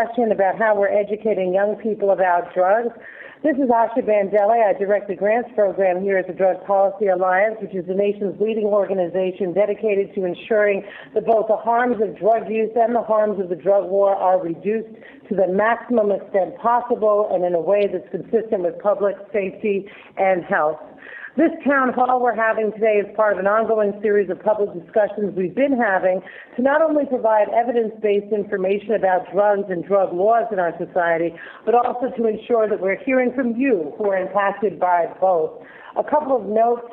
Question about how we're educating young people about drugs. This is Asha Bandele. I direct the grants program here at the Drug Policy Alliance, which is the nation's leading organization dedicated to ensuring that both the harms of drug use and the harms of the drug war are reduced to the maximum extent possible and in a way that's consistent with public safety and health. This town hall we're having today is part of an ongoing series of public discussions we've been having to not only provide evidence-based information about drugs and drug laws in our society, but also to ensure that we're hearing from you who are impacted by both. A couple of notes,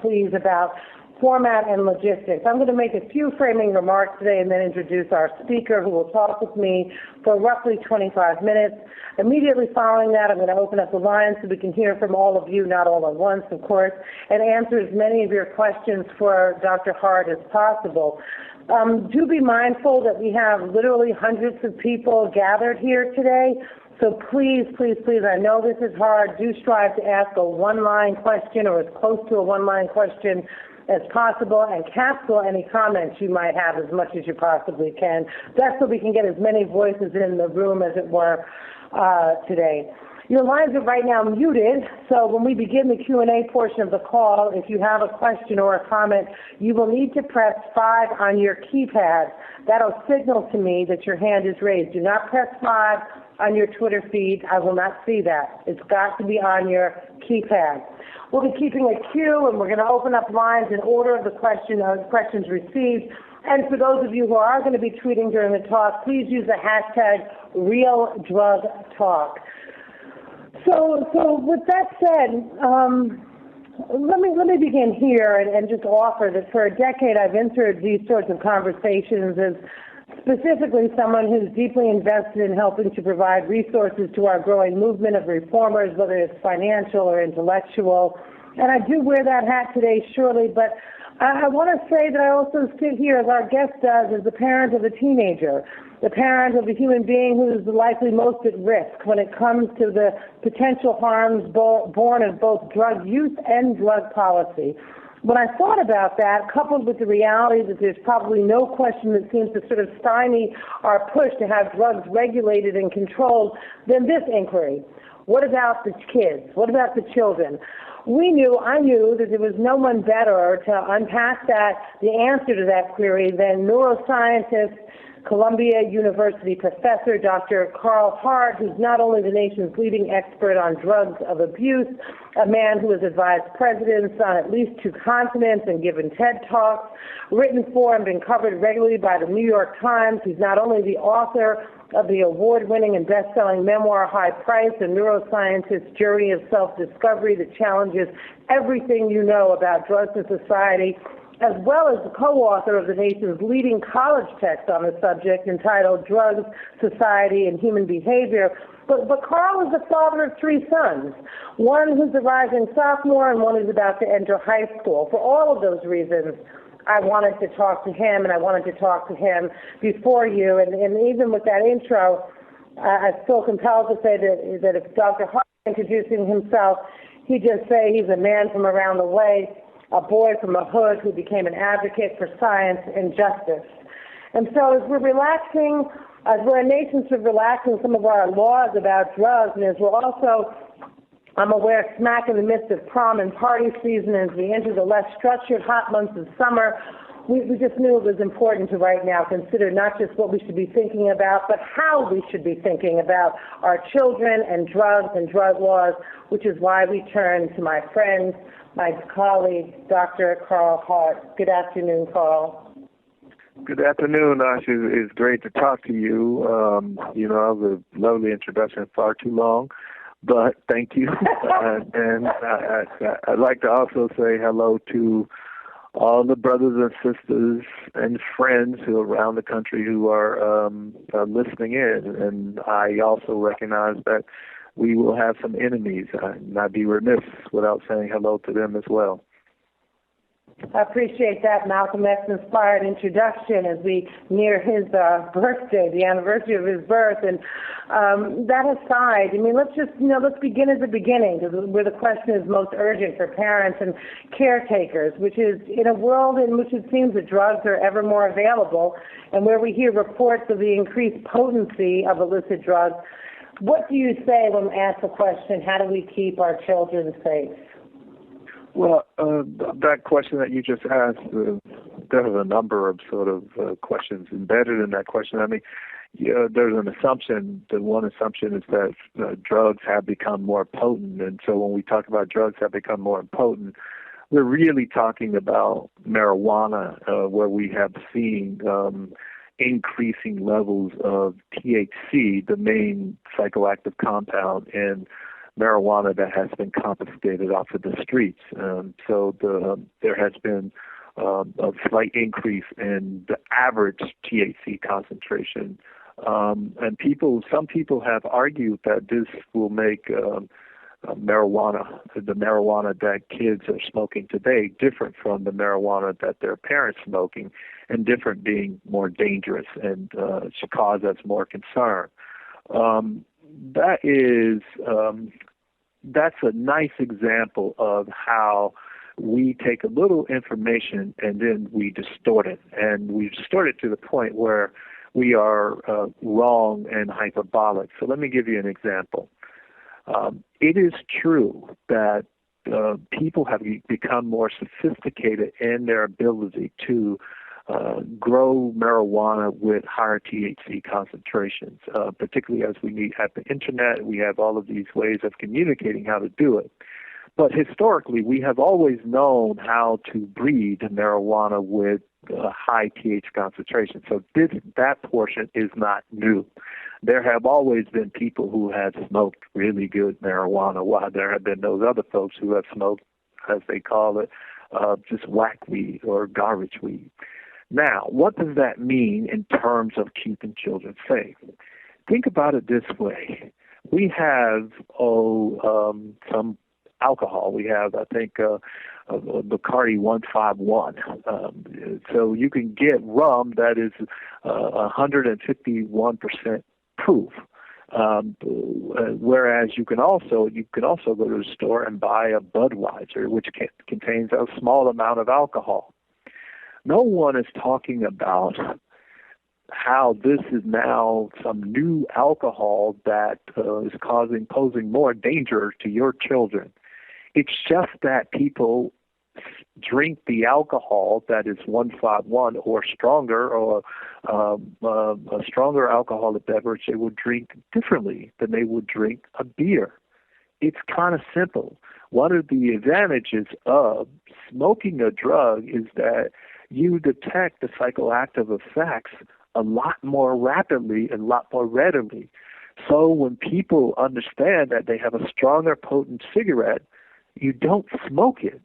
please, about format and logistics. I'm going to make a few framing remarks today and then introduce our speaker who will talk with me for roughly 25 minutes. Immediately following that, I'm going to open up the line so we can hear from all of you, not all at once, of course, and answer as many of your questions for Dr. Hart as possible. Do be mindful that we have literally hundreds of people gathered here today. So please, please, please, I know this is hard. Do strive to ask a one-line question or as close to a one-line question as possible, and capsule any comments you might have as much as you possibly can. That's so we can get as many voices in the room as it were today. Your lines are right now muted, so when we begin the Q&A portion of the call, if you have a question or a comment, you will need to press 5 on your keypad. That'll signal to me that your hand is raised. Do not press 5 on your Twitter feed. I will not see that. It's got to be on your keypad. We'll be keeping a queue, and we're going to open up lines in order of the questions received. And for those of you who are going to be tweeting during the talk, please use the hashtag #RealDrugTalk. So with that said, let me begin here and just offer that for a decade I've entered these sorts of conversations as specifically someone who's deeply invested in helping to provide resources to our growing movement of reformers, whether it's financial or intellectual. And I do wear that hat today, surely, but I want to say that I also sit here, as our guest does, as the parent of a teenager, the parent of a human being who is likely most at risk when it comes to the potential harms born of both drug use and drug policy. When I thought about that, coupled with the reality that there's probably no question that seems to sort of stymie our push to have drugs regulated and controlled, then this inquiry: what about the kids? What about the children? I knew that there was no one better to unpack the answer to that query than neuroscientist, Columbia University professor Dr. Carl Hart, who's not only the nation's leading expert on drugs of abuse, a man who has advised presidents on at least 2 continents and given TED Talks, written for and been covered regularly by the New York Times. He's not only the author of the award-winning and best-selling memoir High Price, a neuroscientist's journey of self-discovery that challenges everything you know about drugs in society, as well as the co-author of the nation's leading college text on the subject entitled Drugs, Society, and Human Behavior. But Carl is the father of 3 sons, one who's a rising sophomore and one who's about to enter high school. For all of those reasons, I wanted to talk to him, and I wanted to talk to him before you. And even with that intro, I feel compelled to say that if Dr. Hart introducing himself, he'd just say he's a man from around the way, a boy from the hood who became an advocate for science and justice. And so as we're a nation sort of relaxing some of our laws about drugs, and as we're also, I'm aware, smack in the midst of prom and party season as we enter the less structured hot months of summer, we just knew it was important to right now consider not just what we should be thinking about, but how we should be thinking about our children and drug laws, which is why we turn to my friend, my colleague, Dr. Carl Hart. Good afternoon, Carl. Good afternoon, Asha. It's great to talk to you. The lovely introduction, far too long, but thank you. And I'd like to also say hello to all the brothers and sisters and friends who are around the country who are listening in. And I also recognize that we will have some enemies, and I'd be remiss without saying hello to them as well. I appreciate that Malcolm X-inspired introduction as we near his birthday, the anniversary of his birth. And that aside, I mean, let's begin at the beginning, where the question is most urgent for parents and caretakers, which is in a world in which it seems that drugs are ever more available and where we hear reports of the increased potency of illicit drugs. What do you say when asked the question, how do we keep our children safe? Well, that question that you just asked, there's a number of sort of questions embedded in that question. I mean, there's an assumption. The one assumption is that drugs have become more potent. And so when we talk about drugs have become more potent, we're really talking about marijuana, where we have seen increasing levels of THC, the main psychoactive compound in marijuana that has been confiscated off of the streets. So there has been a slight increase in the average THC concentration. And some people have argued that this will make the marijuana that kids are smoking today different from the marijuana that their parents smoking, and different being more dangerous and should cause us more concern. That's a nice example of how we take a little information and then we distort it. And we distort it to the point where we are wrong and hyperbolic. So let me give you an example. It is true that people have become more sophisticated in their ability to grow marijuana with higher THC concentrations, particularly as we have the internet, we have all of these ways of communicating how to do it. But historically, we have always known how to breed marijuana with high THC concentration. So that portion is not new. There have always been people who have smoked really good marijuana, while there have been those other folks who have smoked, as they call it, just whack weed or garbage weed. Now, what does that mean in terms of keeping children safe? Think about it this way. We have some alcohol. We have, I think, Bacardi 151. So you can get rum that is 151% proof. Whereas you can also go to the store and buy a Budweiser, which contains a small amount of alcohol. No one is talking about how this is now some new alcohol that is posing more danger to your children. It's just that people drink the alcohol that is 151 or stronger, or a stronger alcoholic beverage they would drink differently than they would drink a beer. It's kind of simple. One of the advantages of smoking a drug is that you detect the psychoactive effects a lot more rapidly and a lot more readily. So when people understand that they have a stronger, potent cigarette, you don't smoke it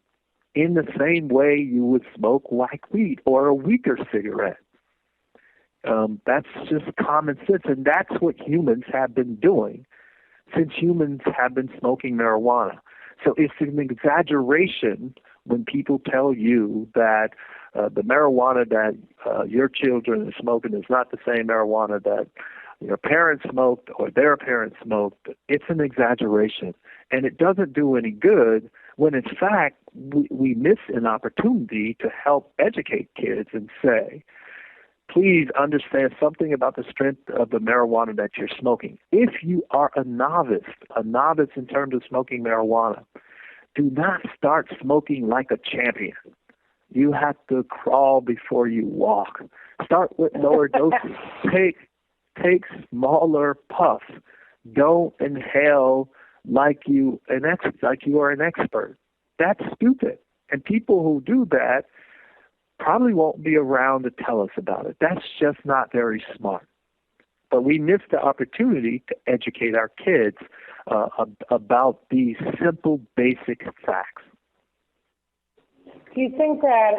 in the same way you would smoke whack weed or a weaker cigarette. That's just common sense, and that's what humans have been doing since humans have been smoking marijuana. So it's an exaggeration when people tell you that the marijuana that your children are smoking is not the same marijuana that your parents smoked or their parents smoked. It's an exaggeration, and it doesn't do any good when, in fact, we miss an opportunity to help educate kids and say, please understand something about the strength of the marijuana that you're smoking. If you are a novice in terms of smoking marijuana, do not start smoking like a champion. You have to crawl before you walk. Start with lower doses. Take smaller puffs. Don't inhale like you are an expert. That's stupid. And people who do that probably won't be around to tell us about it. That's just not very smart. But we miss the opportunity to educate our kids about these simple, basic facts. Do you think that,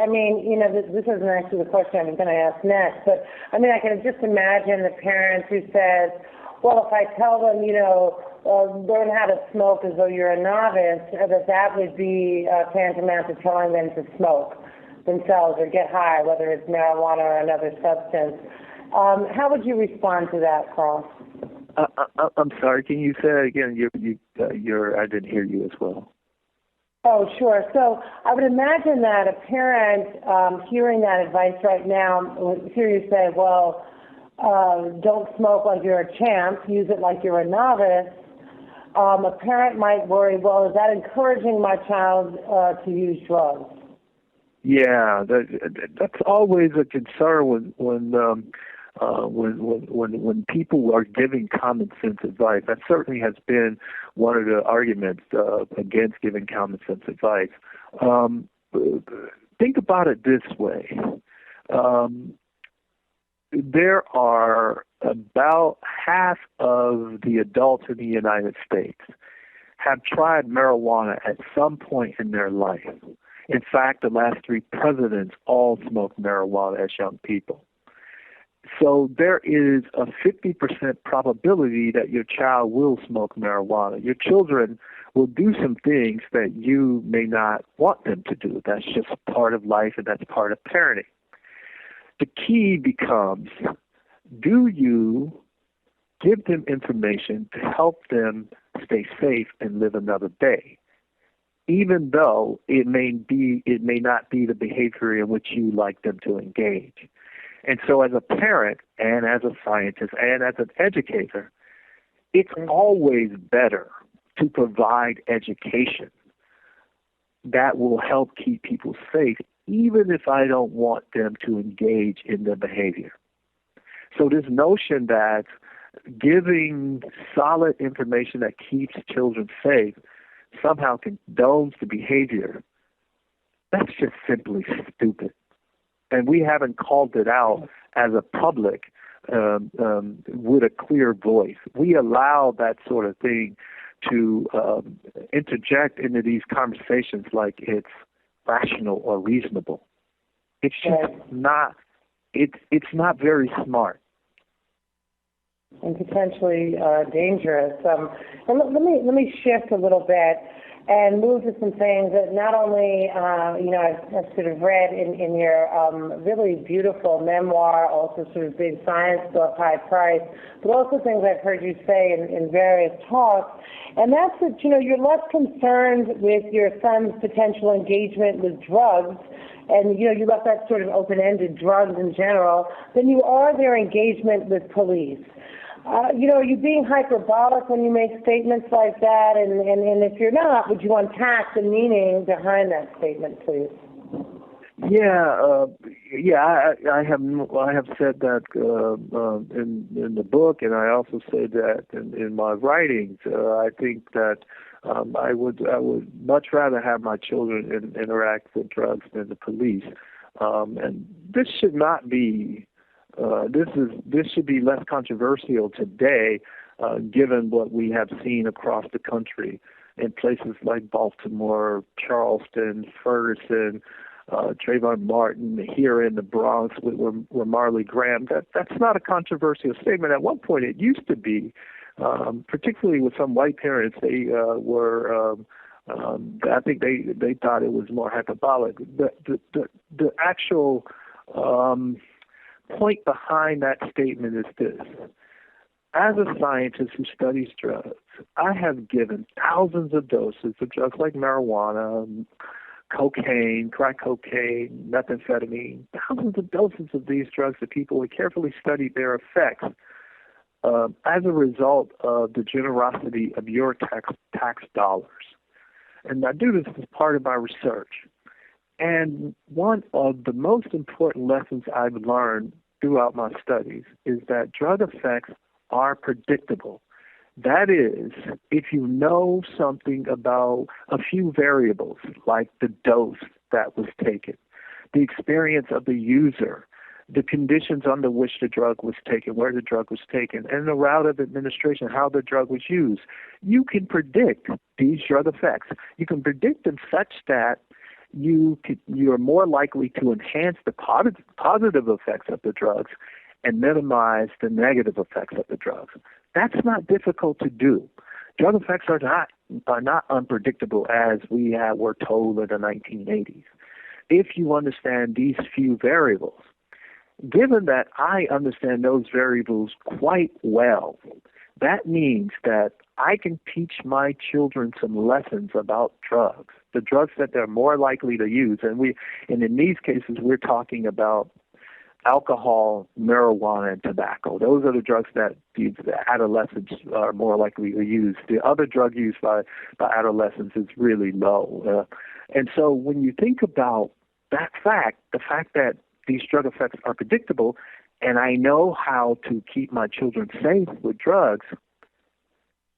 this isn't actually the question I'm going to ask next, but, I can just imagine the parents who says, well, if I tell them, learn how to smoke as though you're a novice, that would be tantamount to telling them to smoke. themselves or get high, whether it's marijuana or another substance. How would you respond to that, Carl? I'm sorry. Can you say it again? I didn't hear you as well. Oh, sure. So I would imagine that a parent hearing that advice right now would hear you say, well, don't smoke like you're a champ, use it like you're a novice. A parent might worry, well, is that encouraging my child to use drugs? Yeah, that's always a concern when people are giving common sense advice. That certainly has been one of the arguments against giving common sense advice. Think about it this way. There are about half of the adults in the United States have tried marijuana at some point in their life. In fact, the last 3 presidents all smoked marijuana as young people. So there is a 50% probability that your child will smoke marijuana. Your children will do some things that you may not want them to do. That's just part of life, and that's part of parenting. The key becomes, do you give them information to help them stay safe and live another day, even though it may not be the behavior in which you like them to engage? And so as a parent and as a scientist and as an educator, it's always better to provide education that will help keep people safe, even if I don't want them to engage in the behavior. So this notion that giving solid information that keeps children safe somehow condones the behavior, that's just simply stupid. And we haven't called it out as a public with a clear voice. We allow that sort of thing to interject into these conversations like it's rational or reasonable. It's just not. It's not very smart. And potentially dangerous. And let me shift a little bit and move to some things that not only I've sort of read in your really beautiful memoir, also sort of big science book, High Price, but also things I've heard you say in various talks. And that's that you're less concerned with your son's potential engagement with drugs, and you left that sort of open-ended, drugs in general, than you are their engagement with police. Are you being hyperbolic when you make statements like that? And if you're not, would you unpack the meaning behind that statement, please? I have said that in the book, and I also said that in my writings. I think that I would much rather have my children interact with drugs than the police, and this should not be. This should be less controversial today, given what we have seen across the country in places like Baltimore, Charleston, Ferguson, Trayvon Martin, here in the Bronx with Marley Graham. That's not a controversial statement. At one point, it used to be, particularly with some white parents. They were. I think they thought it was more hyperbolic. The actual point behind that statement is this. As a scientist who studies drugs, I have given thousands of doses of drugs like marijuana, cocaine, crack cocaine, methamphetamine, thousands of doses of these drugs to people and carefully studied their effects as a result of the generosity of your tax dollars. And I do this as part of my research. And one of the most important lessons I've learned throughout my studies is that drug effects are predictable. That is, if you know something about a few variables, like the dose that was taken, the experience of the user, the conditions under which the drug was taken, where the drug was taken, and the route of administration, how the drug was used, you can predict these drug effects. You can predict them such that you're more likely to enhance the positive effects of the drugs and minimize the negative effects of the drugs. That's not difficult to do. Drug effects are not unpredictable as we were told in the 1980s. if you understand these few variables. Given that I understand those variables quite well, that means that I can teach my children some lessons about drugs, the drugs that they're more likely to use. And in these cases, we're talking about alcohol, marijuana, and tobacco. Those are the drugs that the adolescents are more likely to use. The other drug use by adolescents is really low. And so when you think about that fact, the fact that these drug effects are predictable, and I know how to keep my children safe with drugs,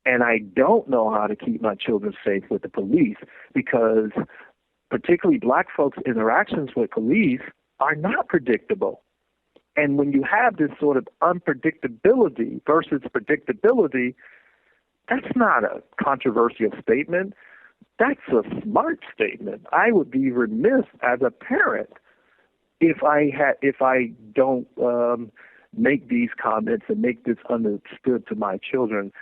and I don't know how to keep my children safe with the police, because particularly black folks' interactions with police are not predictable. And when you have this sort of unpredictability versus predictability, that's not a controversial statement. That's a smart statement. I would be remiss as a parent if I don't make these comments and make this understood to my children.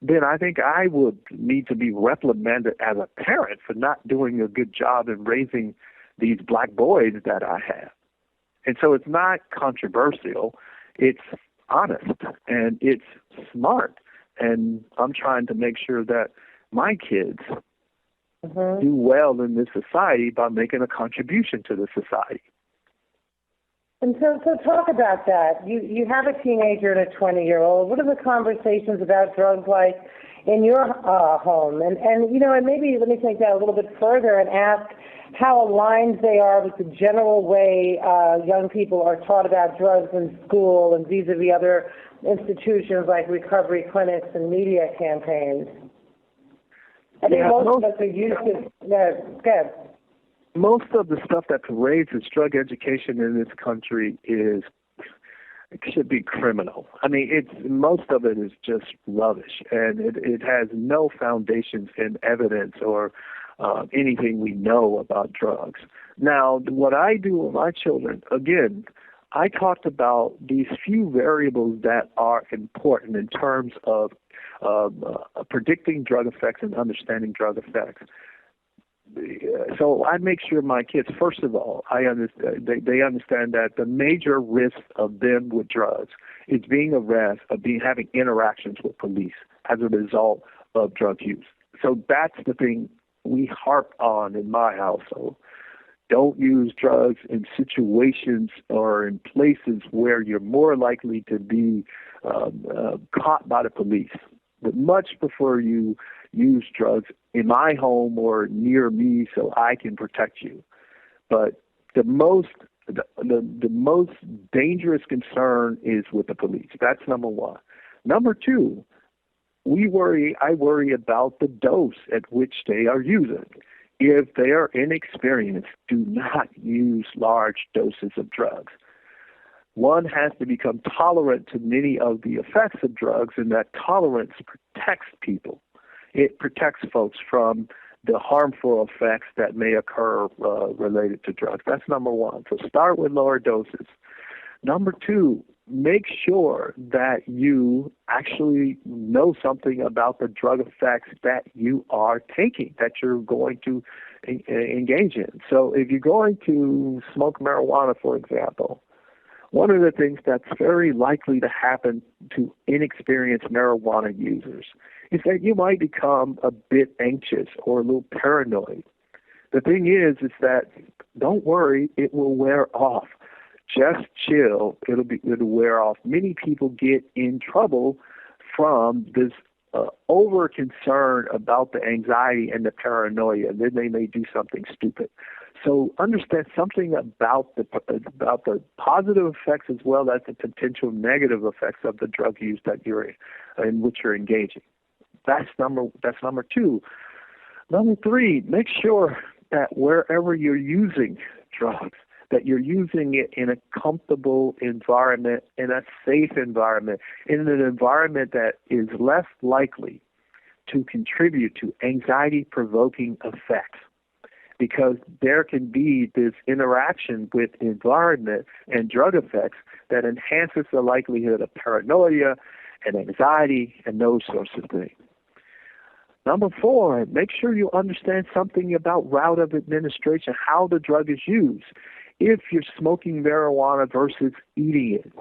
Then I think I would need to be reprimanded as a parent for not doing a good job in raising these black boys that I have. And so it's not controversial. It's honest and it's smart. And I'm trying to make sure that my kids do well in this society by making a contribution to the society. And so talk about that. You have a teenager and a 20-year-old. What are the conversations about drugs like in your home? And maybe let me take that a little bit further and ask how aligned they are with the general way young people are taught about drugs in school and vis-a-vis other institutions like recovery clinics and media campaigns. I think most of us are used to good. Most of the stuff that raises drug education in this country should be criminal. I mean, most of it is just rubbish, and it has no foundations in evidence or anything we know about drugs. Now, what I do with my children, again, I talked about these few variables that are important in terms of predicting drug effects and understanding drug effects. So I make sure my kids, first of all, they understand that the major risk of them with drugs is being arrested, having interactions with police as a result of drug use. So that's the thing we harp on in my household. Don't use drugs in situations or in places where you're more likely to be caught by the police. But much prefer you use drugs in my home or near me so I can protect you. But the most dangerous concern is with the police. That's number one. Number two, I worry about the dose at which they are using. If they are inexperienced, do not use large doses of drugs. One has to become tolerant to many of the effects of drugs, and that tolerance protects people. It protects folks from the harmful effects that may occur related to drugs. That's number one. So start with lower doses. Number two, make sure that you actually know something about the drug effects that you are taking, that you're going to engage in. So if you're going to smoke marijuana, for example, one of the things that's very likely to happen to inexperienced marijuana users is that you might become a bit anxious or a little paranoid. The thing is that don't worry, it will wear off. Just chill, it'll wear off. Many people get in trouble from this over concern about the anxiety and the paranoia, and then they may do something stupid. So understand something about the positive effects as well as the potential negative effects of the drug use that in which you're engaging. That's number two. Number three, make sure that wherever you're using drugs, that you're using it in a comfortable environment, in a safe environment, in an environment that is less likely to contribute to anxiety-provoking effects. Because there can be this interaction with environment and drug effects that enhances the likelihood of paranoia and anxiety and those sorts of things. Number 4, make sure you understand something about route of administration, how the drug is used. If you're smoking marijuana versus eating it.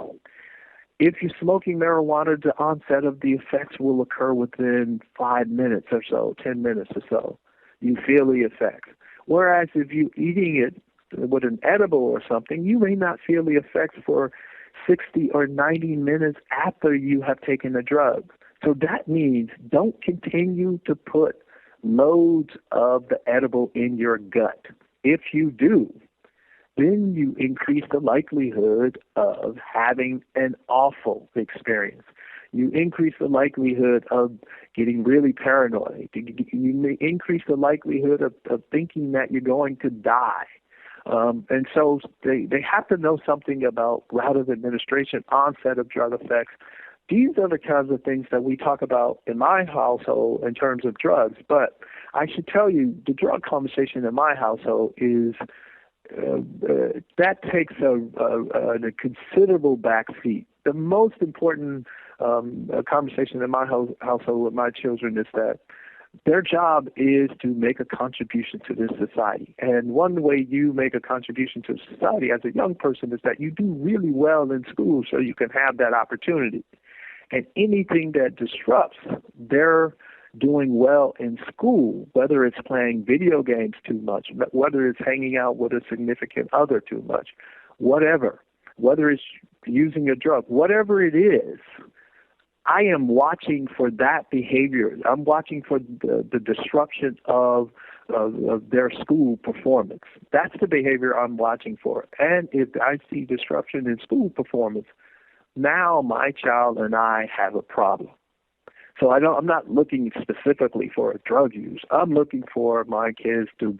If you're smoking marijuana, the onset of the effects will occur within 5 minutes or so, 10 minutes or so. You feel the effects. Whereas if you're eating it with an edible or something, you may not feel the effects for 60 or 90 minutes after you have taken the drug. So that means don't continue to put loads of the edible in your gut. If you do, then you increase the likelihood of having an awful experience. You increase the likelihood of getting really paranoid. You may increase the likelihood of thinking that you're going to die. And so they have to know something about route of administration, onset of drug effects. These are the kinds of things that we talk about in my household in terms of drugs. But I should tell you, the drug conversation in my household is that takes a considerable backseat. The most important conversation in my household with my children is that their job is to make a contribution to this society. And one way you make a contribution to society as a young person is that you do really well in school so you can have that opportunity. And anything that disrupts their doing well in school, whether it's playing video games too much, whether it's hanging out with a significant other too much, whatever, whether it's using a drug, whatever it is, I am watching for that behavior. I'm watching for the disruption of their school performance. That's the behavior I'm watching for. And if I see disruption in school performance, now my child and I have a problem. So I'm not looking specifically for a drug use. I'm looking for my kids to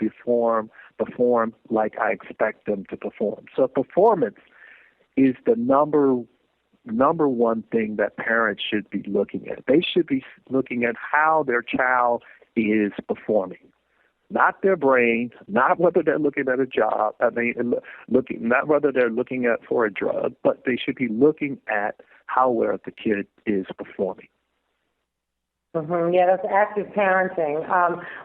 perform like I expect them to perform. So performance is the number one thing that parents should be looking at. They should be looking at how their child is performing, not their brain, not whether they're looking at a job. Not whether they're looking at for a drug, but they should be looking at how well the kid is performing. Mm-hmm. Yeah, that's active parenting.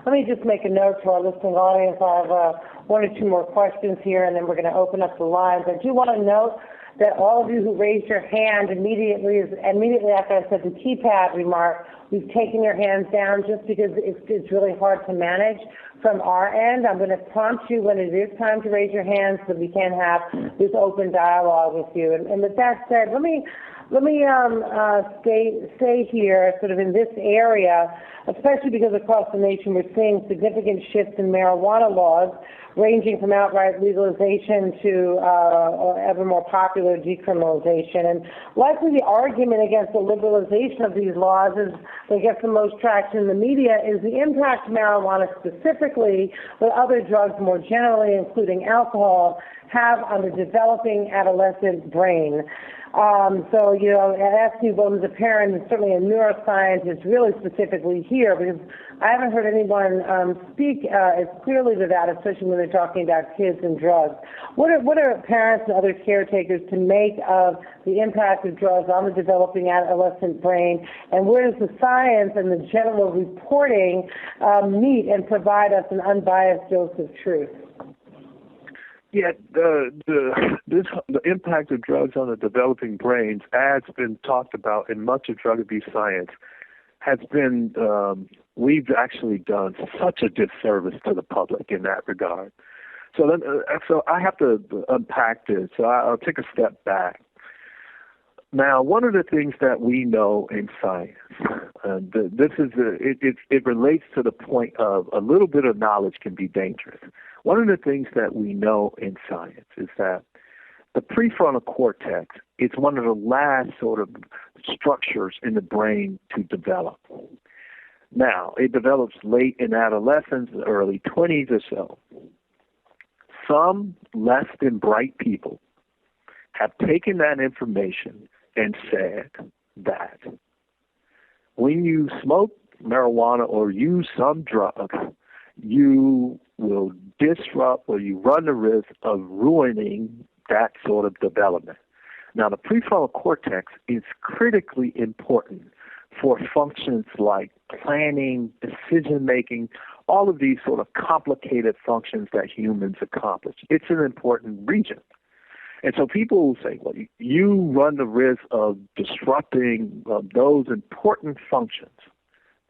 Let me just make a note to our listening audience. I have one or two more questions here, and then we're going to open up the lines. I do want to note that all of you who raised your hand immediately after I said the keypad remark, we've taken your hands down just because it's really hard to manage from our end. I'm going to prompt you when it is time to raise your hands so we can have this open dialogue with you. And with that said, let me stay here sort of in this area, especially because across the nation we're seeing significant shifts in marijuana laws, ranging from outright legalization to ever more popular decriminalization. And likely the argument against the liberalization of these laws is that gets the most traction in the media is the impact marijuana specifically, but other drugs more generally, including alcohol, have on the developing adolescent brain. So, asking you both as a parent and certainly a neuroscientist really specifically here, because I haven't heard anyone speak as clearly to that, especially when they're talking about kids and drugs. What are parents and other caretakers to make of the impact of drugs on the developing adolescent brain, and where does the science and the general reporting meet and provide us an unbiased dose of truth? Yeah, the impact of drugs on the developing brains, as been talked about in much of drug abuse science, has been, we've actually done such a disservice to the public in that regard. So I have to unpack this. So I'll take a step back. Now, one of the things that we know in science, it relates to the point of a little bit of knowledge can be dangerous. One of the things that we know in science is that the prefrontal cortex is one of the last sort of structures in the brain to develop. Now, it develops late in adolescence, early 20s or so. Some less than bright people have taken that information and said that when you smoke marijuana or use some drug, you will disrupt or you run the risk of ruining that sort of development. Now, the prefrontal cortex is critically important for functions like planning, decision-making, all of these sort of complicated functions that humans accomplish. It's an important region. And so people will say, well, you run the risk of disrupting those important functions.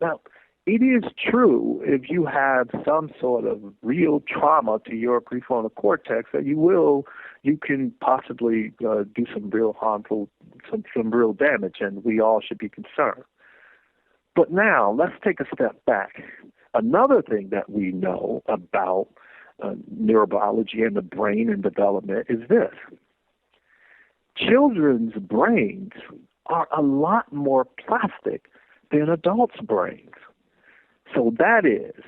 Now, it is true if you have some sort of real trauma to your prefrontal cortex that you can possibly do some real harmful, some real damage, and we all should be concerned. But now, let's take a step back. Another thing that we know about neurobiology and the brain and development is this. Children's brains are a lot more plastic than adults' brains. So that is,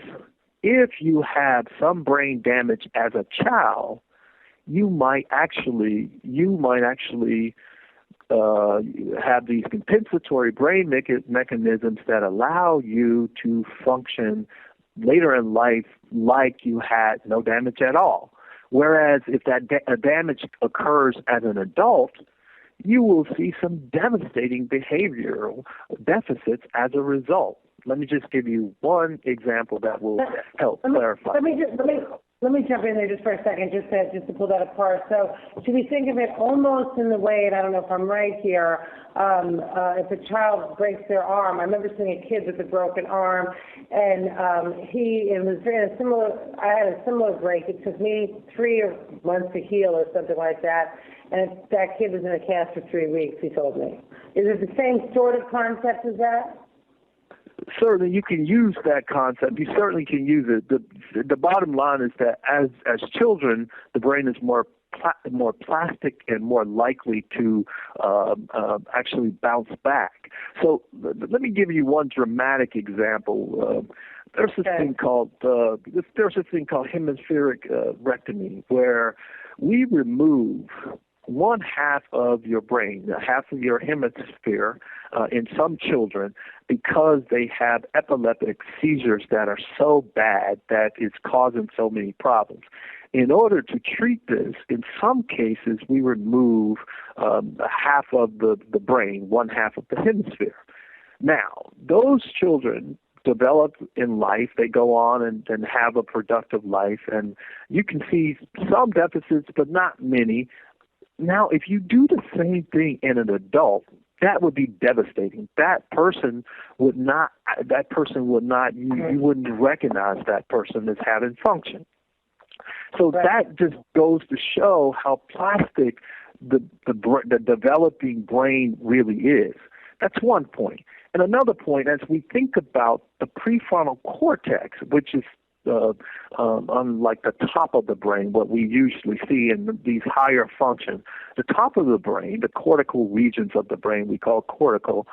if you have some brain damage as a child, you might actually have these compensatory brain mechanisms that allow you to function later in life like you had no damage at all. Whereas if that damage occurs as an adult, you will see some devastating behavioral deficits as a result. Let me just give you one example that will help clarify. Let me jump in there just for a second, just to pull that apart. So should we think of it almost in the way, and I don't know if I'm right here, if a child breaks their arm, I remember seeing a kid with a broken arm, and I had a similar break. It took me 3 months to heal or something like that, and that kid was in a cast for 3 weeks, he told me. Is it the same sort of concept as that? Certainly, you can use that concept. You certainly can use it. The bottom line is that as children, the brain is more plastic and more likely to actually bounce back. So let me give you one dramatic example. There's this thing called hemispheric rectomy, where we remove one half of your brain, half of your hemisphere in some children, because they have epileptic seizures that are so bad that it's causing so many problems. In order to treat this, in some cases, we remove half of the brain, one half of the hemisphere. Now, those children develop in life, they go on and have a productive life, and you can see some deficits, but not many. Now, if you do the same thing in an adult, that would be devastating. That person would not, you wouldn't recognize that person as having function. So that just goes to show how plastic the developing brain really is. That's one point. And another point, as we think about the prefrontal cortex, which is unlike the top of the brain, what we usually see in these higher functions, the top of the brain, the cortical regions of the brain we call cortical,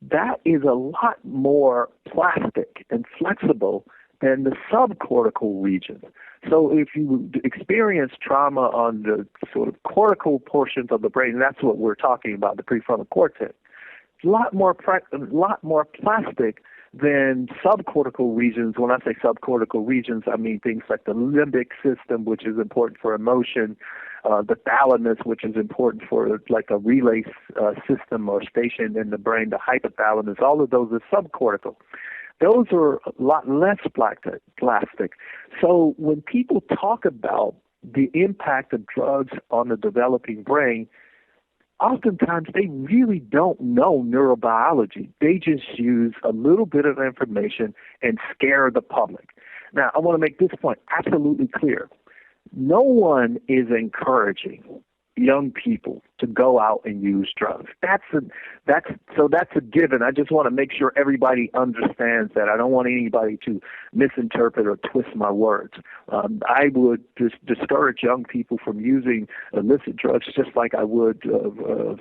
that is a lot more plastic and flexible than the subcortical regions. So if you experience trauma on the sort of cortical portions of the brain, and that's what we're talking about, the prefrontal cortex, a lot more plastic than subcortical regions. When I say subcortical regions, I mean things like the limbic system, which is important for emotion, the thalamus, which is important for like a relay system or station in the brain, the hypothalamus, all of those are subcortical. Those are a lot less plastic. So when people talk about the impact of drugs on the developing brain, oftentimes they really don't know neurobiology. They just use a little bit of information and scare the public. Now, I want to make this point absolutely clear. No one is encouraging young people to go out and use drugs. That's a given. I just want to make sure everybody understands that. I don't want anybody to misinterpret or twist my words. I would just discourage young people from using illicit drugs just like I would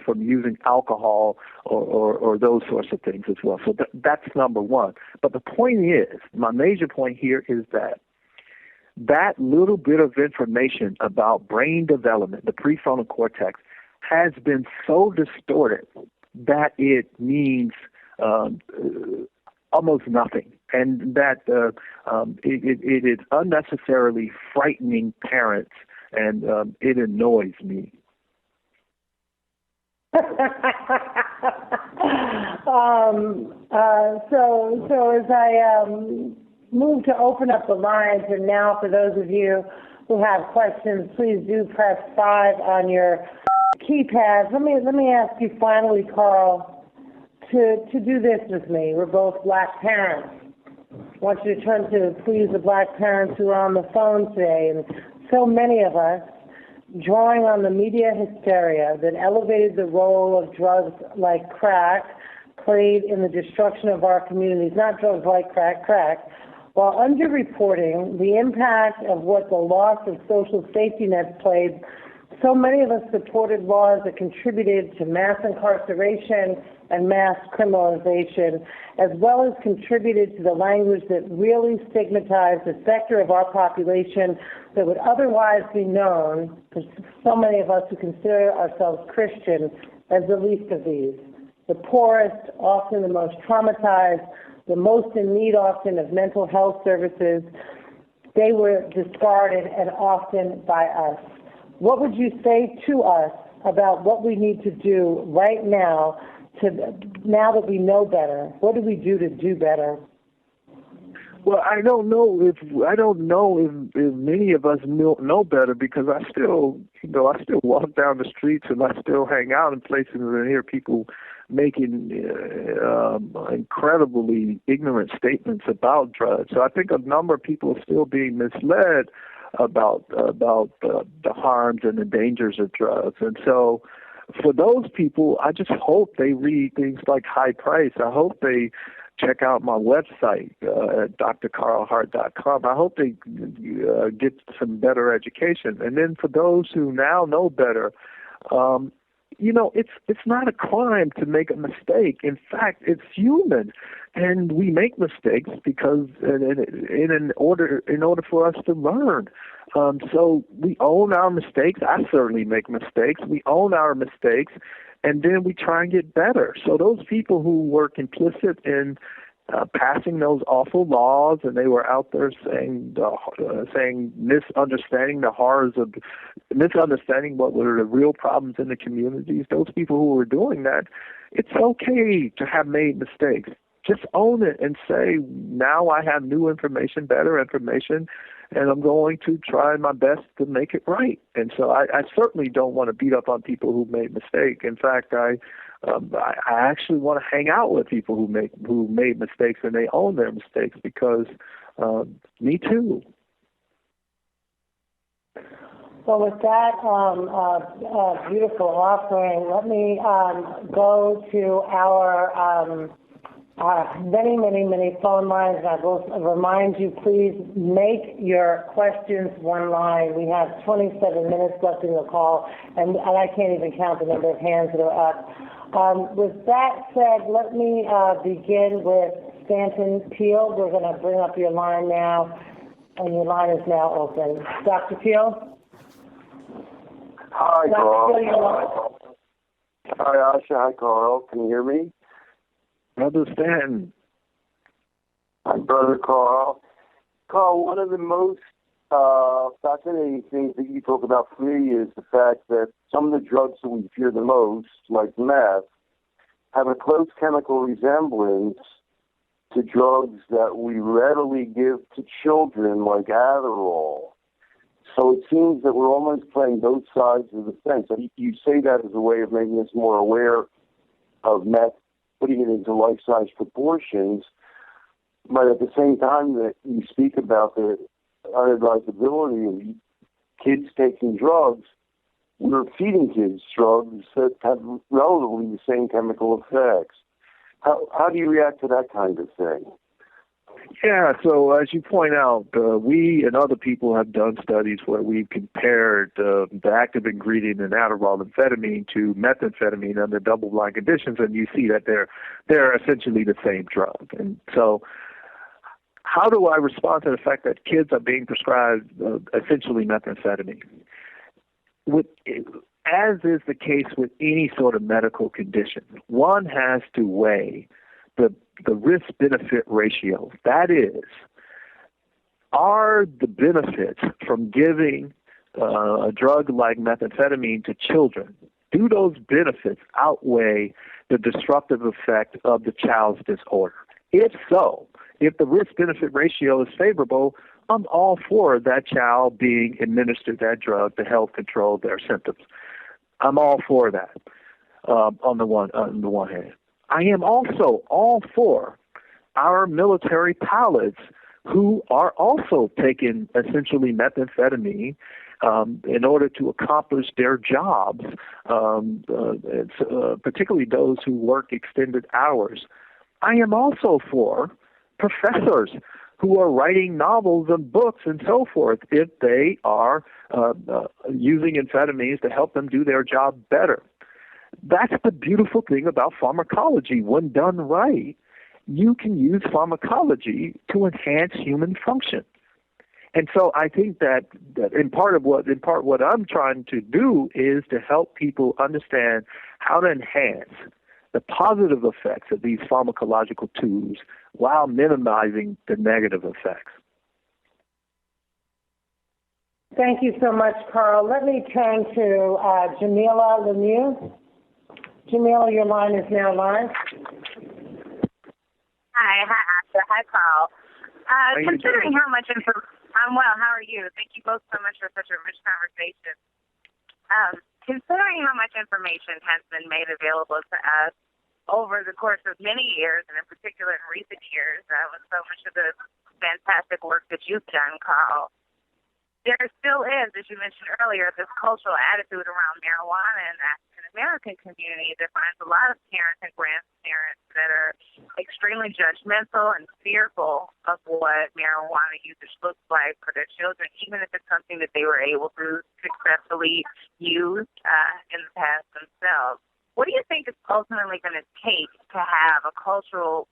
from using alcohol or those sorts of things as well. So that's number one. But the point is, my major point here is that little bit of information about brain development, the prefrontal cortex, has been so distorted that it means almost nothing, and that it is unnecessarily frightening parents, and it annoys me. So as I move to open up the lines, and now for those of you who have questions, please do press 5 on your keypad. Let me ask you finally, Carl, to do this with me. We're both black parents. I want you to turn to please the black parents who are on the phone today, and so many of us, drawing on the media hysteria that elevated the role of drugs like crack played in the destruction of our communities, not drugs like crack, while underreporting the impact of what the loss of social safety nets played. So many of us supported laws that contributed to mass incarceration and mass criminalization, as well as contributed to the language that really stigmatized a sector of our population that would otherwise be known, for so many of us who consider ourselves Christian, as the least of these. The poorest, often the most traumatized, the most in need often of mental health services, they were discarded and often by us. What would you say to us about what we need to do right now, now that we know better? What do we do to do better? Well, I don't know if many of us know better, because I still walk down the streets and I still hang out in places and hear people making incredibly ignorant statements about drugs. So I think a number of people are still being misled about the harms and the dangers of drugs. And so for those people, I just hope they read things like High Price. I hope they check out my website at drcarlhart.com. I hope they get some better education. And then for those who now know better, it's not a crime to make a mistake. In fact, it's human, and we make mistakes because in order for us to learn. So we own our mistakes. I certainly make mistakes. We own our mistakes, and then we try and get better. So those people who were complicit in passing those awful laws, and they were out there misunderstanding the horrors of, misunderstanding what were the real problems in the communities, those people who were doing that, it's okay to have made mistakes. Just own it and say, now I have new information, better information, and I'm going to try my best to make it right. And so I certainly don't want to beat up on people who made mistakes. In fact, I actually want to hang out with people who made mistakes and they own their mistakes, because me too. Well, with that beautiful offering, let me go to our many phone lines. And I will remind you, please make your questions one line. We have 27 minutes left in the call, and I can't even count the number of hands that are up. With that said, let me begin with Stanton Peel. We're going to bring up your line now, and your line is now open. Dr. Peel? Hi, Carl. Hi, Asha. Hi, Carl. Can you hear me? Brother Stanton. Hi, Brother Carl. Carl, one of the most fascinating things that you talk about for me is the fact that some of the drugs that we fear the most, like meth, have a close chemical resemblance to drugs that we readily give to children, like Adderall. So it seems that we're almost playing both sides of the fence. You say that as a way of making us more aware of meth, putting it into life-size proportions, but at the same time that you speak about the unadvisability of kids taking drugs, we're feeding kids drugs that have relatively the same chemical effects. How do you react to that kind of thing? Yeah, so as you point out, we and other people have done studies where we've compared the active ingredient in Adderall, amphetamine, to methamphetamine under double-blind conditions, and you see that they're essentially the same drug. And so how do I respond to the fact that kids are being prescribed essentially methamphetamine? As is the case with any sort of medical condition, one has to weigh the risk-benefit ratio. That is, are the benefits from giving a drug like methamphetamine to children do those benefits outweigh the disruptive effect of the child's disorder? If so, if the risk-benefit ratio is favorable, I'm all for that child being administered that drug to help control their symptoms. I'm all for that. On the one hand, I am also all for our military pilots who are also taking essentially methamphetamine in order to accomplish their jobs, particularly those who work extended hours. I am also for professors who are writing novels and books and so forth if they are using amphetamines to help them do their job better. That's the beautiful thing about pharmacology. When done right, you can use pharmacology to enhance human function. And so I think that in part what I'm trying to do is to help people understand how to enhance the positive effects of these pharmacological tools while minimizing the negative effects. Thank you so much, Carl. Let me turn to Jamila Lemieux. Jamila, your line is now live. Hi, Asha. Hi, Carl. Considering how much I'm well. How are you? Thank you both so much for such a rich conversation. Considering how much information has been made available to us over the course of many years, and in particular in recent years, with so much of the fantastic work that you've done, Carl, there still is, as you mentioned earlier, this cultural attitude around marijuana in the African-American community that finds a lot of parents and grandparents that are extremely judgmental and fearful of what marijuana usage looks like for their children, even if it's something that they were able to successfully use in the past themselves. What do you think is ultimately going to take to have a cultural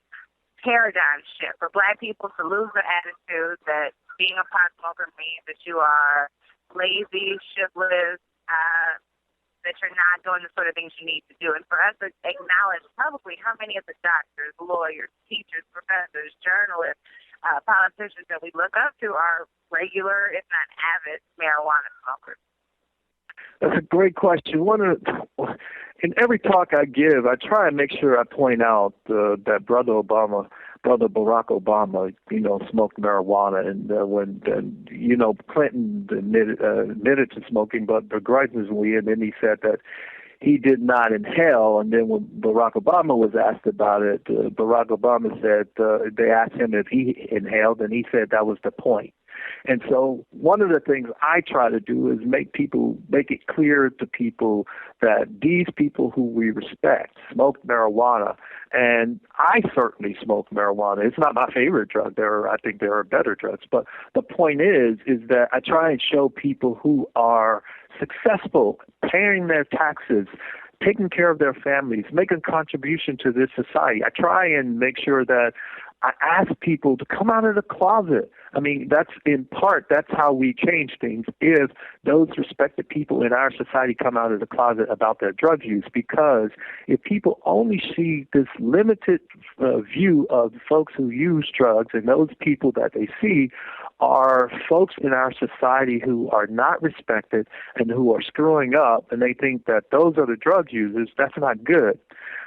paradigm shift for Black people to lose the attitude that being a pot smoker means that you are lazy, shiftless, that you're not doing the sort of things you need to do? And for us to acknowledge publicly how many of the doctors, lawyers, teachers, professors, journalists, politicians that we look up to are regular, if not avid, marijuana smokers. That's a great question. In every talk I give, I try and make sure I point out that Brother Barack Obama, smoked marijuana, and when Clinton admitted to smoking, but begrudgingly, and then he said that he did not inhale. And then when Barack Obama was asked about it, Barack Obama said they asked him if he inhaled, and he said that was the point. And so one of the things I try to do is make it clear to people that these people who we respect smoke marijuana, and I certainly smoke marijuana. It's not my favorite drug. I think there are better drugs. But the point is that I try and show people who are successful, paying their taxes, taking care of their families, making a contribution to this society. I try and make sure that I ask people to come out of the closet. I mean, that's how we change things, if those respected people in our society come out of the closet about their drug use. Because if people only see this limited view of folks who use drugs, and those people that they see are folks in our society who are not respected and who are screwing up, and they think that those are the drug users, that's not good.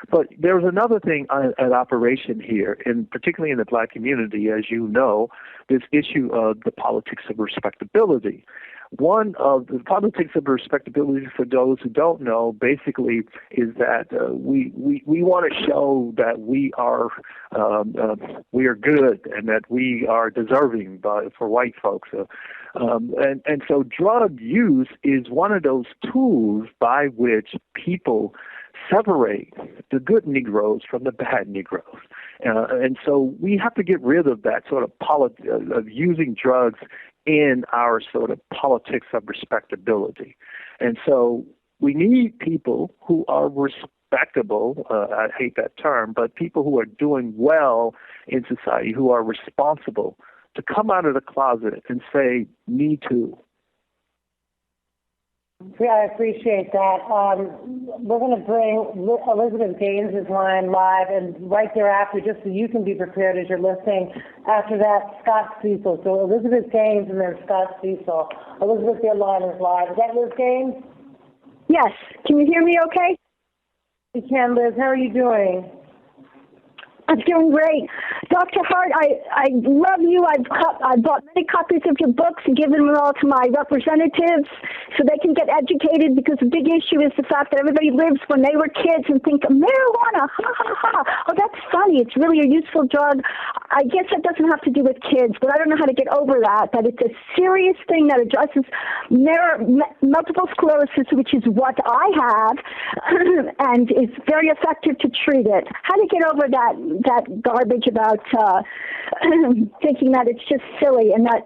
But there's another thing at operation here, and particularly in the Black community, as you know, this issue of the politics of respectability. One of the politics of respectability, for those who don't know, basically is that we want to show that we are good and that we are deserving for white folks. And so drug use is one of those tools by which people separate the good Negroes from the bad Negroes. And so we have to get rid of that sort of of using drugs in our sort of politics of respectability. And so we need people who are respectable, I hate that term, but people who are doing well in society, who are responsible, to come out of the closet and say, me too. Yeah, I appreciate that. We're going to bring Elizabeth Gaines' line live, and right thereafter, just so you can be prepared as you're listening, after that, Scott Cecil. So Elizabeth Gaines and then Scott Cecil. Elizabeth, your line is live. Is that Liz Gaines? Yes. Can you hear me okay? We can, Liz. How are you doing? I'm doing great. Dr. Hart, I love you. I've bought many copies of your books and given them all to my representatives so they can get educated, because the big issue is the fact that everybody lives when they were kids and think, marijuana, ha, ha, ha. Oh, that's funny. It's really a useful drug. I guess that doesn't have to do with kids, but I don't know how to get over that it's a serious thing that addresses multiple sclerosis, which is what I have, and is very effective to treat it. How to get over that garbage about thinking that it's just silly, and I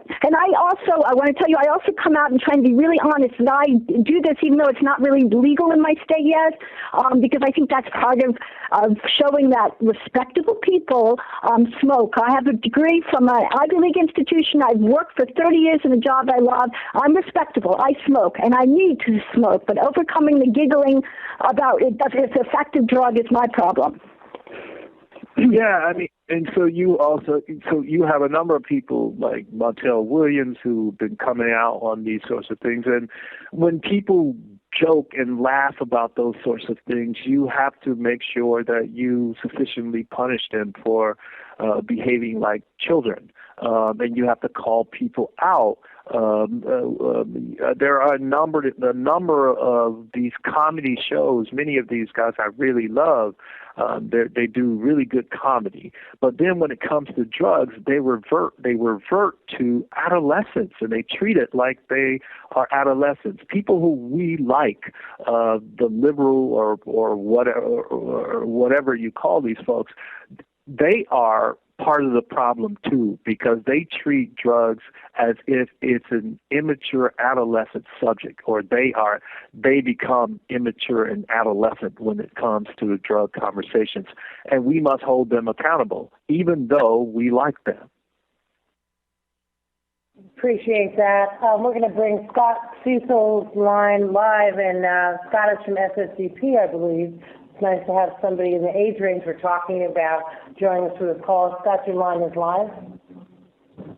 want to tell you, I also come out and try and be really honest that I do this even though it's not really legal in my state yet, because I think that's part of showing that respectable people smoke. I have a degree from an Ivy League institution. I've worked for 30 years in a job I love. I'm respectable. I smoke, and I need to smoke, but overcoming the giggling about it's an effective drug is my problem. Yeah, I mean, and so you have a number of people like Montel Williams who've been coming out on these sorts of things. And when people joke and laugh about those sorts of things, you have to make sure that you sufficiently punish them for behaving like children. And you have to call people out. There are a number of these comedy shows. Many of these guys I really love. They do really good comedy, but then when it comes to drugs, they revert to adolescence, and they treat it like they are adolescents. People who we like, the liberal or whatever you call these folks, they are part of the problem too, because they treat drugs as if it's an immature adolescent subject, or they become immature and adolescent when it comes to the drug conversations, and we must hold them accountable, even though we like them. Appreciate that. We're going to bring Scott Cecil's line live, and Scott is from SSDP, I believe. It's nice to have somebody in the age range we're talking about joining us through the call. Scott, your line is live.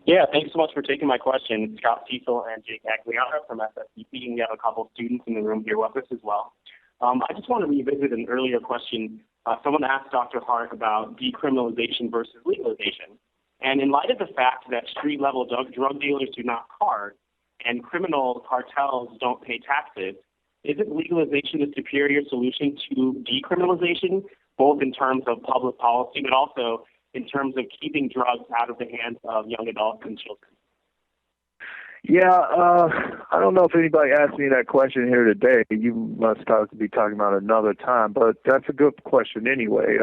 Yeah, thanks so much for taking my question. It's Scott Cecil and Jake Agliano from SSDP, and we have a couple of students in the room here with us as well. I just want to revisit an earlier question. Someone asked Dr. Hart about decriminalization versus legalization. And in light of the fact that street-level drug dealers do not card and criminal cartels don't pay taxes, isn't legalization the superior solution to decriminalization, both in terms of public policy, but also in terms of keeping drugs out of the hands of young adults and children? Yeah, I don't know if anybody asked me that question here today. You must be talking about another time, but that's a good question anyway.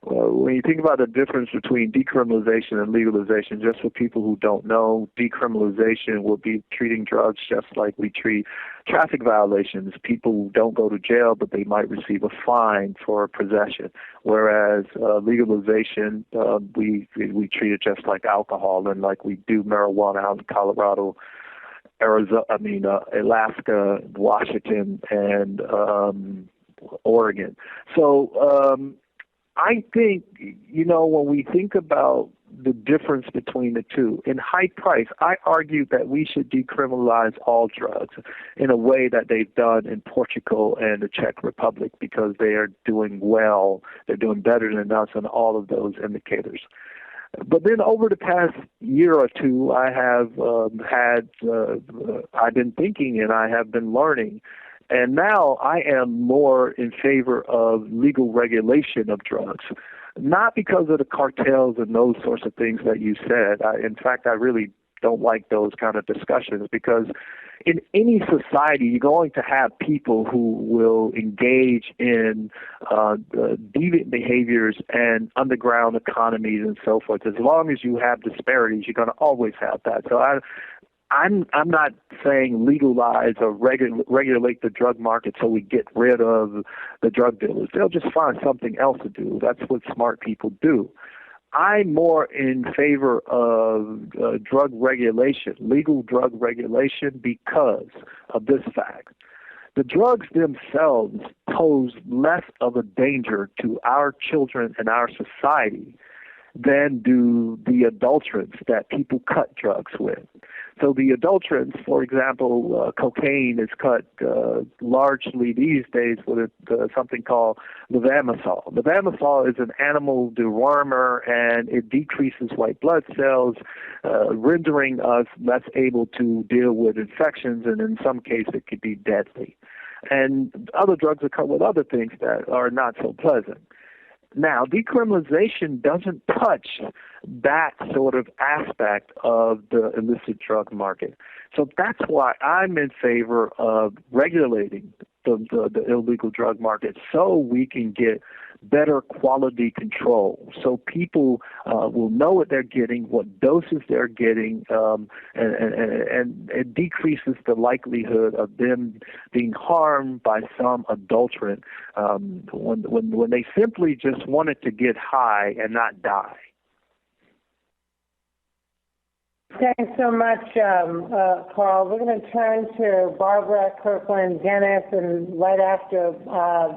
When you think about the difference between decriminalization and legalization, just for people who don't know, decriminalization will be treating drugs just like we treat traffic violations. People don't go to jail, but they might receive a fine for possession. Whereas legalization, we treat it just like alcohol, and like we do marijuana out in Colorado, Alaska, Washington, and Oregon. So I think, when we think about the difference between the two, in high price, I argue that we should decriminalize all drugs in a way that they've done in Portugal and the Czech Republic, because they are doing well. They're doing better than us on all of those indicators. But then over the past year or two, I have I've been thinking and I have been learning. And now I am more in favor of legal regulation of drugs, not because of the cartels and those sorts of things that you said. In fact, I really don't like those kind of discussions, because in any society, you're going to have people who will engage in deviant behaviors and underground economies and so forth. As long as you have disparities, you're going to always have that. So I'm not saying legalize or regulate the drug market so we get rid of the drug dealers. They'll just find something else to do. That's what smart people do. I'm more in favor of drug regulation, legal drug regulation, because of this fact. The drugs themselves pose less of a danger to our children and our society than do the adulterants that people cut drugs with. So the adulterants, for example, cocaine is cut largely these days with something called levamisole. Levamisole is an animal dewormer, and it decreases white blood cells, rendering us less able to deal with infections, and in some cases it could be deadly. And other drugs are cut with other things that are not so pleasant. Now, decriminalization doesn't touch that sort of aspect of the illicit drug market. So that's why I'm in favor of regulating the illegal drug market so we can get better quality control, so people will know what they're getting, what doses they're getting, and it decreases the likelihood of them being harmed by some adulterant when they simply just wanted to get high and not die. Thanks so much, Carl. We're going to turn to Barbara Kirkland-Dennis, and right after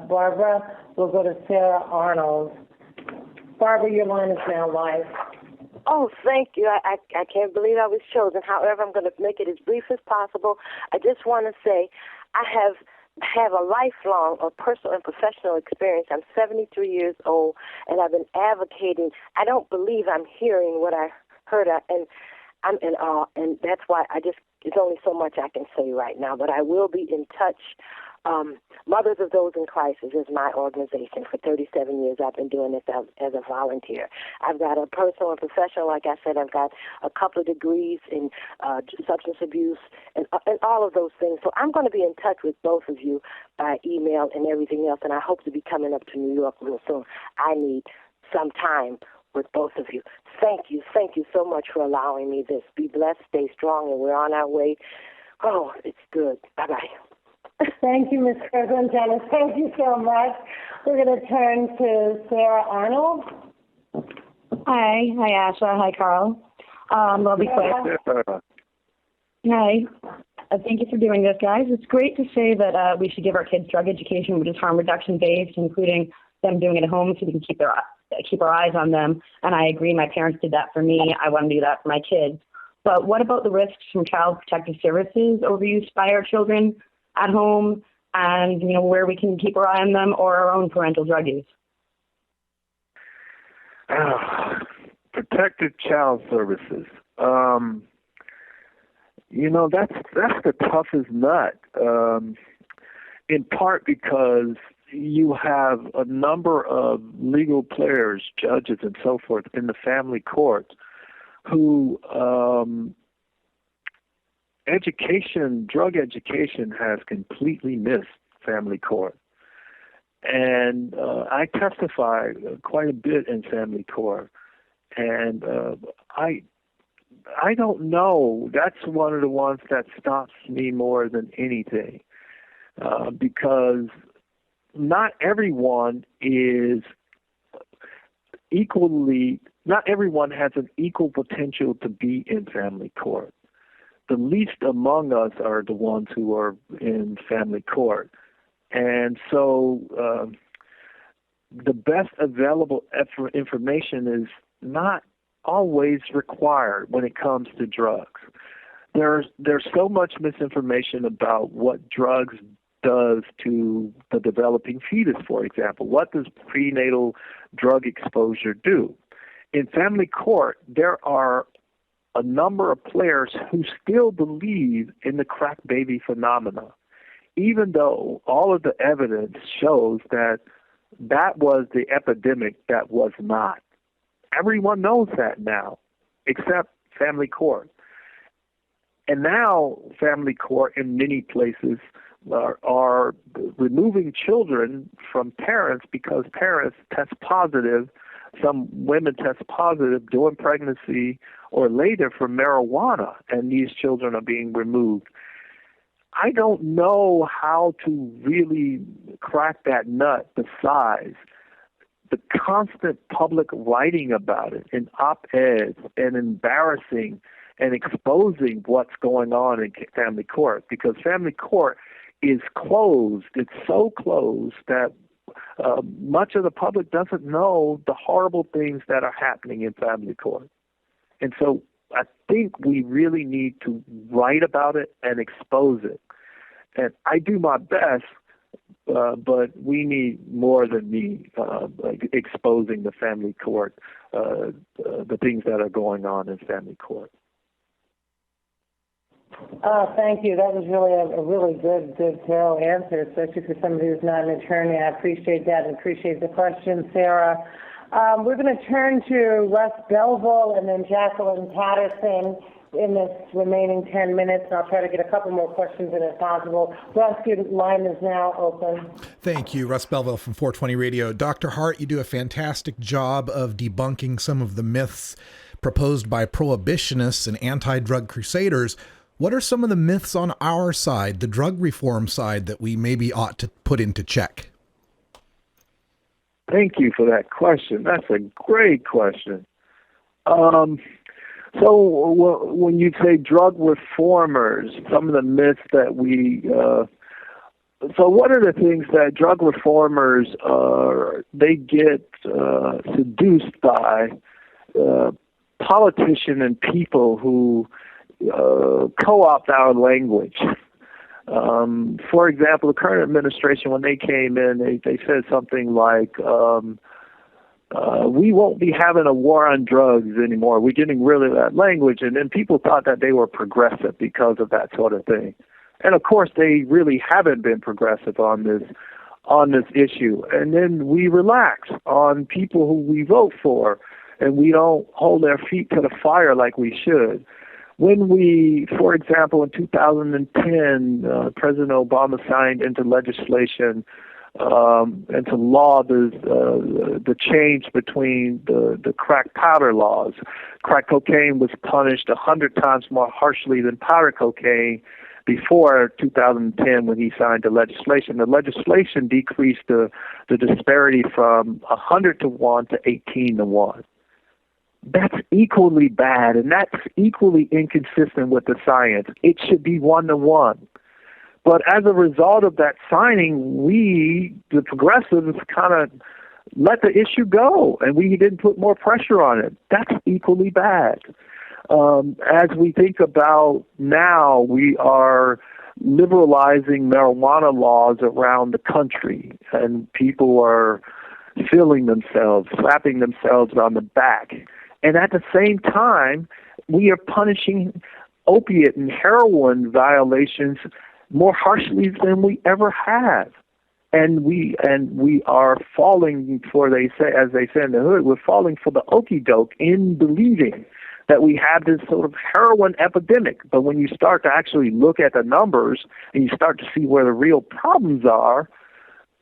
Barbara, we'll go to Sarah Arnold. Barbara, your line is now live. Oh, thank you. I can't believe I was chosen. However, I'm going to make it as brief as possible. I just want to say I have a lifelong of personal and professional experience. I'm 73 years old, and I've been advocating. I don't believe I'm hearing what I heard, and I'm in awe, and that's why it's only so much I can say right now, but I will be in touch. Mothers of Those in Crisis is my organization. For 37 years, I've been doing this as a volunteer. I've got a personal and professional, like I said, I've got a couple of degrees in substance abuse and all of those things. So I'm going to be in touch with both of you by email and everything else, and I hope to be coming up to New York real soon. I need some time with both of you. Thank you so much for allowing me this. Be blessed, stay strong, and we're on our way. Oh, it's good. Bye-bye. Thank you, Ms. Kirkland-Dennis. Thank you so much. We're going to turn to Sarah Arnold. Hi, Asha. Hi, Carl. I'll be quick. Hi. Thank you for doing this, guys. It's great to say that we should give our kids drug education, which is harm reduction based, including them doing it at home so we can keep our eyes on them. And I agree, my parents did that for me. I want to do that for my kids. But what about the risks from Child Protective Services overuse by our children at home, and where we can keep our eye on them, or our own parental drug use? Protective Child Services. That's the toughest nut. In part because you have a number of legal players, judges, and so forth in the family court who drug education has completely missed family court. And I testify quite a bit in family court. And I don't know. That's one of the ones that stops me more than anything. Because not everyone has an equal potential to be in family court. The least among us are the ones who are in family court. And so the best available information is not always required when it comes to drugs. There's so much misinformation about what drugs does to the developing fetus, for example. What does prenatal drug exposure do? In family court, there are a number of players who still believe in the crack baby phenomena, even though all of the evidence shows that was the epidemic that was not. Everyone knows that now, except family court. And now family court in many places are removing children from parents because parents test positive. Some women test positive during pregnancy or later for marijuana, and these children are being removed. I don't know how to really crack that nut besides the constant public writing about it in op-eds and embarrassing and exposing what's going on in family court, because family court is closed. It's so closed that much of the public doesn't know the horrible things that are happening in family court. And so I think we really need to write about it and expose it. And I do my best, but we need more than me like exposing the family court, the things that are going on in family court. Thank you. That was really a really good, thorough answer, especially for somebody who's not an attorney. I appreciate that and appreciate the question, Sarah. We're going to turn to Russ Belville and then Jacqueline Patterson in this remaining 10 minutes. I'll try to get a couple more questions in as possible. Russ, your line is now open. Thank you. Russ Belville from 420 Radio. Dr. Hart, you do a fantastic job of debunking some of the myths proposed by prohibitionists and anti-drug crusaders. What are some of the myths on our side, the drug reform side, that we maybe ought to put into check? Thank you for that question. That's a great question. So when you say drug reformers, some of the myths that we so one of the things that drug reformers they get seduced by politicians and people who co-opt our language. For example, the current administration, when they came in, they said something like, we won't be having a war on drugs anymore. We're getting rid of that language. And then people thought that they were progressive because of that sort of thing. And of course, they really haven't been progressive on this issue. And then we relax on people who we vote for, and we don't hold their feet to the fire like we should. When we, for example, in 2010, President Obama signed into legislation, into law, the change between the crack powder laws. Crack cocaine was punished 100 times more harshly than powder cocaine before 2010 when he signed the legislation. The legislation decreased the disparity from 100 to 1 to 18 to 1. That's equally bad, and that's equally inconsistent with the science. It should be 1 to 1. But as a result of that signing, we, the progressives, kind of let the issue go, and we didn't put more pressure on it. That's equally bad. As we think about now, we are liberalizing marijuana laws around the country, and people are feeling themselves, slapping themselves on the back. And at the same time, we are punishing opiate and heroin violations more harshly than we ever have. And we are falling for, as they say in the hood, we're falling for the okie doke in believing that we have this sort of heroin epidemic. But when you start to actually look at the numbers and you start to see where the real problems are,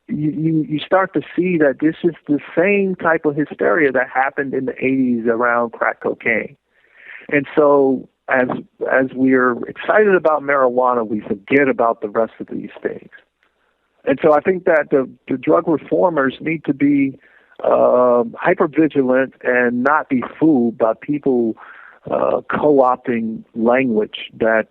you start to see that this is the same type of hysteria that happened in the 80s around crack cocaine. And so as we're excited about marijuana, we forget about the rest of these things. And so I think that the drug reformers need to be hypervigilant and not be fooled by people co-opting language that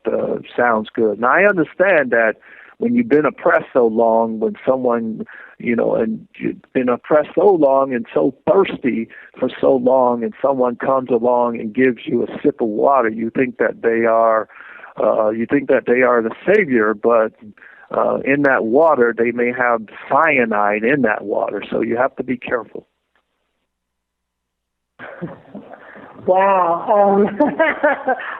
sounds good. Now, I understand that when you've been oppressed so long, when someone, and you've been oppressed so long and so thirsty for so long, and someone comes along and gives you a sip of water, you think that they are the savior, but in that water, they may have cyanide in that water, so you have to be careful. Wow.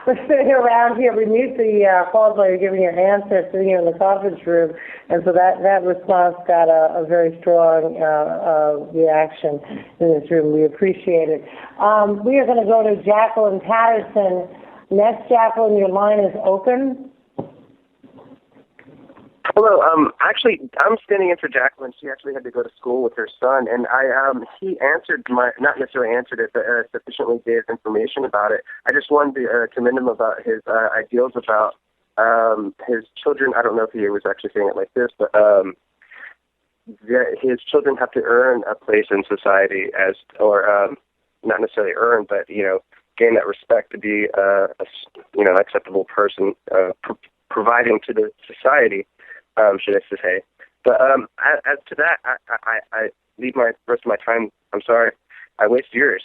We're sitting around here. We mute the calls while you're giving your answer, sitting here in the conference room. And so that response got a very strong reaction in this room. We appreciate it. We are going to go to Jacqueline Patterson. Next, Jacqueline, your line is open. Hello. Actually, I'm standing in for Jacqueline. She actually had to go to school with her son, and he answered not necessarily answered it, but sufficiently gave information about it. I just wanted to commend him about his ideals about his children. I don't know if he was actually saying it like this, but his children have to earn a place in society not necessarily earn, but gain that respect to be an acceptable person, providing to the society. Should I say? But as to that, I leave my rest of my time. I'm sorry, I waste yours.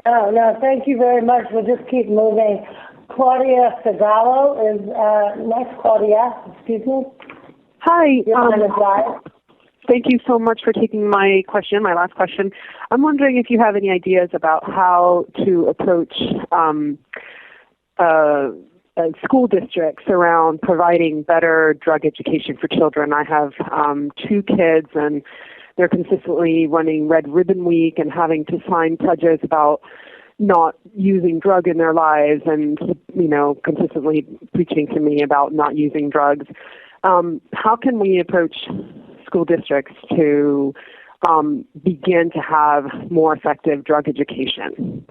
No, thank you very much. We'll just keep moving. Claudia Sagallo is next. Claudia, excuse me. Hi. Your line is live. Thank you so much for taking my last question. I'm wondering if you have any ideas about how to approach school districts around providing better drug education for children. I have 2 kids, and they're consistently running Red Ribbon Week and having to sign pledges about not using drug in their lives and, consistently preaching to me about not using drugs. How can we approach school districts to begin to have more effective drug education?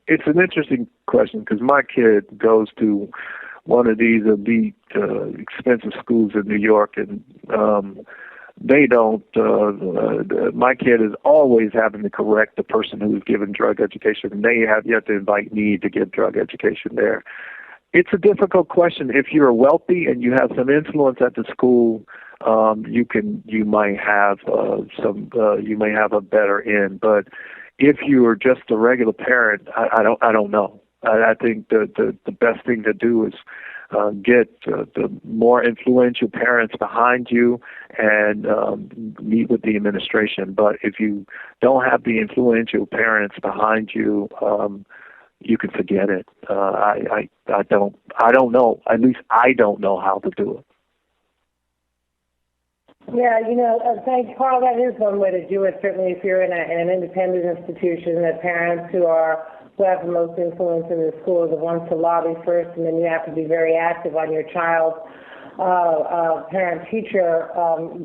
It's an interesting question because my kid goes to one of these elite, expensive schools in New York, and they don't. My kid is always having to correct the person who's given drug education, and they have yet to invite me to give drug education there. It's a difficult question. If you're wealthy and you have some influence at the school, you might have a better end. But if you are just a regular parent, I don't know. I think the best thing to do is get the more influential parents behind you and meet with the administration. But if you don't have the influential parents behind you, you can forget it. I don't know. At least I don't know how to do it. Yeah, thanks, Carl. That is one way to do it. Certainly, if you're in an independent institution, that parents who have the most influence in the school are the ones to lobby first, and then you have to be very active on your child's parent-teacher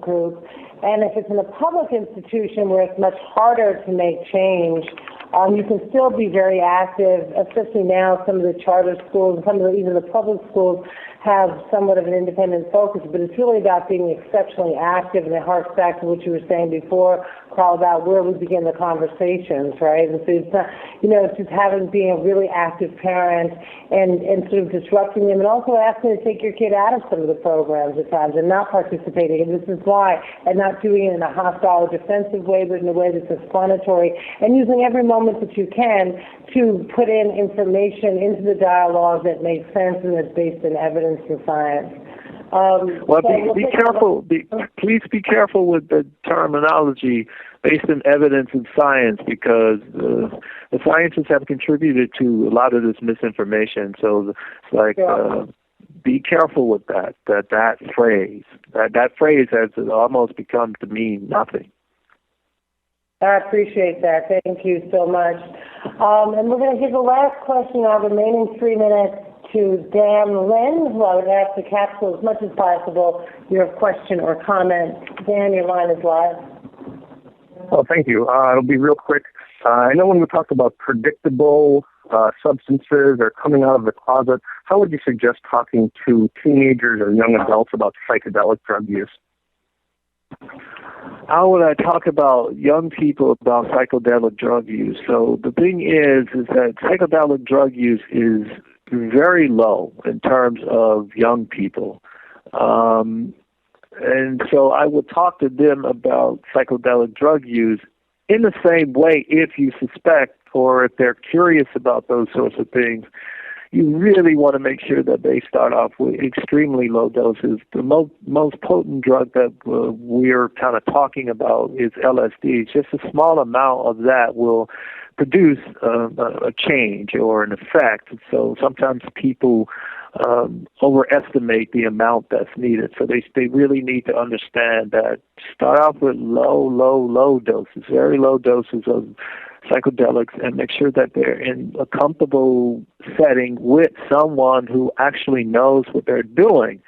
group. And if it's in a public institution where it's much harder to make change, you can still be very active, especially now some of the charter schools, even the public schools have somewhat of an independent focus, but it's really about being exceptionally active, and it harks back to what you were saying before, Carl, about where we begin the conversations, right? And so it's not, it's just being a really active parent and sort of disrupting them, and also asking to take your kid out of some of the programs at times and not participating. And this is why, and not doing it in a hostile or defensive way, but in a way that's explanatory, and using every moment that you can to put in information into the dialogue that makes sense and that's based in evidence and science. Be careful. Please be careful with the terminology based in evidence and science, because the scientists have contributed to a lot of this misinformation. So it's like, be careful with that phrase. That phrase has almost become to mean nothing. I appreciate that. Thank you so much. And we're going to give the last question, our remaining 3 minutes, to Dan Lynn, who I would ask to capsule as much as possible your question or comment. Dan, your line is live. Oh, thank you. It'll be real quick. I know when we talk about predictable substances or coming out of the closet, how would you suggest talking to teenagers or young adults about psychedelic drug use? How would I talk about young people about psychedelic drug use? So the thing is that psychedelic drug use is very low in terms of young people. And so I would talk to them about psychedelic drug use in the same way if you suspect or if they're curious about those sorts of things. You really want to make sure that they start off with extremely low doses. The most potent drug that we're kind of talking about is LSD. Just a small amount of that will produce a change or an effect. So sometimes people overestimate the amount that's needed. So they really need to understand that start off with low doses, very low doses of psychedelics, and make sure that they're in a comfortable setting with someone who actually knows what they're doing,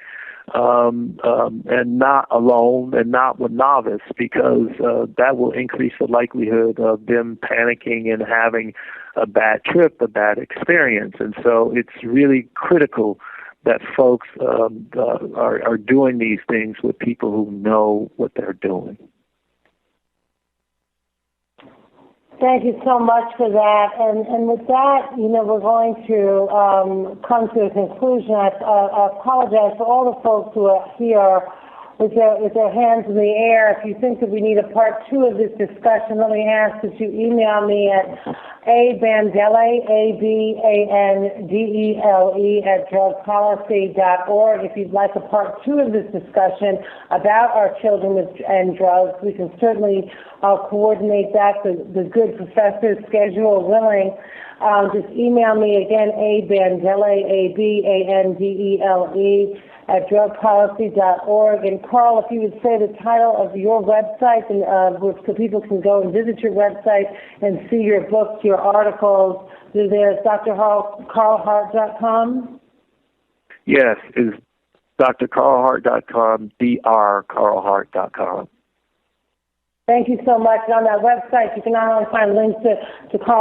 and not alone and not with novice, because that will increase the likelihood of them panicking and having a bad trip, a bad experience. And so it's really critical that folks are doing these things with people who know what they're doing. Thank you so much for that. And with that, we're going to come to a conclusion. I apologize for all the folks who are here with their hands in the air. If you think that we need a part 2 of this discussion, let me ask that you email me at abandele, ABANDELE @drugpolicy.org. If you'd like a part 2 of this discussion about our children and drugs, we can certainly coordinate that. The good professor's schedule willing. Just email me again, abandele, ABANDELE @drugpolicy.org. And Carl, if you would say the title of your website, and so people can go and visit your website and see your books, your articles. There's drcarlhart.com. Yes, it's drcarlhart.com, drcarlhart.com. Thank you so much. And on that website, you can not only find links to Carl